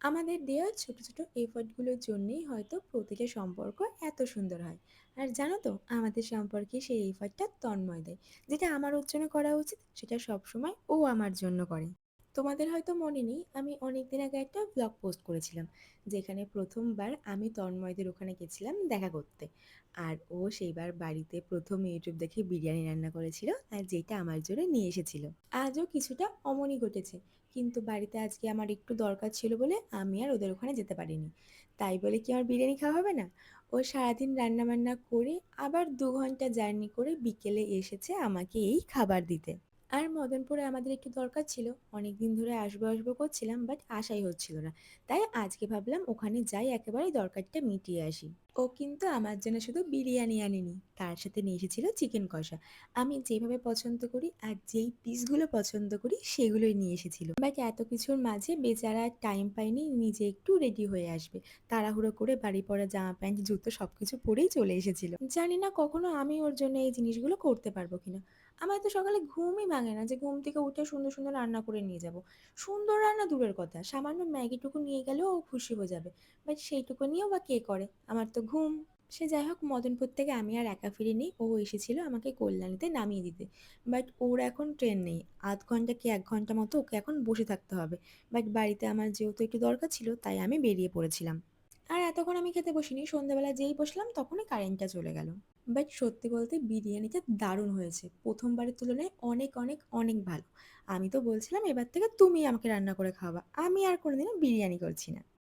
আমাদের দেওয়া ছোট ছোট এফোর্টগুলোর জন্যই হয়তো প্রতিটা সম্পর্ক এত সুন্দর হয়। আর জানো তো, আমাদের সম্পর্কে সেই এফোর্টটা তন্ময় দেয়। যেটা আমার ওর জন্য করা উচিত সেটা সবসময় ও আমার জন্য করে। তোমাদের হয়তো মনে নেই, আমি অনেকদিন আগে একটা ব্লগ পোস্ট করেছিলাম যেখানে প্রথমবার আমি তন্ময়দের ওখানে গেছিলাম দেখা করতে। আর ও সেইবার বাড়িতে প্রথম ইউটিউব দেখে বিরিয়ানি রান্না করেছিল, আর যেটা আমার জন্য নিয়ে এসেছিল। আজও কিছুটা অমনই ঘটেছে, কিন্তু বাড়িতে আজকে আমার একটু দরকার ছিল বলে আমি আর ওদের ওখানে যেতে পারিনি। তাই বলে কি আমার বিরিয়ানি খাওয়া হবে না? ও সারাদিন রান্না বান্না করে আবার 2 ঘন্টা জার্নি করে বিকেলে এসেছে আমাকে এই খাবার দিতে। আর মদনপুরে আমাদের একটু দরকার ছিল, অনেক দিন ধরে আসবো আসবো করছিলাম, বাট আশাই হচ্ছিল না। তাই আজকে ভাবলাম ওখানে যাই, একেবারে দরকারটা মিটিয়ে আসি। ও কিন্তু আমার জন্য শুধু বিরিয়ানি আনেনি, তার সাথে নিয়ে এসেছিল চিকেন কষা। আমি যেভাবে পছন্দ করি আর যেই পিসগুলো পছন্দ করি সেগুলোই নিয়ে এসেছিল। বাট এত কিছুর মাঝে বেচারা টাইম পাইনি নিজে একটু রেডি হয়ে আসবে। তাড়াহুড়ো করে বাড়ি পরা জামা প্যান্ট জুতো সবকিছু পরেই চলে এসেছিল। জানি না কখনো আমি ওর জন্য এই জিনিসগুলো করতে পারবো কিনা। আমার তো সকালে ঘুমই ভাঙে না যে ঘুম থেকে উঠে সুন্দর সুন্দর রান্না করে নিয়ে যাব। সুন্দর রান্না দূরের কথা, সামান্য ম্যাগিটুকু নিয়ে গেলেও ও খুশি হয়ে যাবে। বাট সেইটুকু নিয়েও বা কে করে? আমার তো ঘুম। সে যাই হোক, মদনপুর থেকে আমি আর একা ফিরিনি, ও এসেছিল আমাকে কল্যাণীতে নামিয়ে দিতে। বাট ওর এখন ট্রেন নেই, 0.5 ঘন্টা কি 1 ঘন্টা মতো ওকে এখন বসে থাকতে হবে। বাট বাড়িতে আমার যেহেতু একটু দরকার ছিল তাই আমি বেরিয়ে পড়েছিলাম। আর এতক্ষণ আমি খেতে বসিনি, সন্ধ্যাবেলা যেই বসলাম তখনই কারেন্টটা চলে গেল। বাট সত্যি বলতে বিরিয়ানিটা দারুণ হয়েছে, প্রথমবারের তুলনায় অনেক অনেক অনেক ভালো। আমি তো বলছিলাম এবার থেকে তুমি আমাকে রান্না করে খাওয়াবা, আমি আর কোনোদিনও বিরিয়ানি করছি না।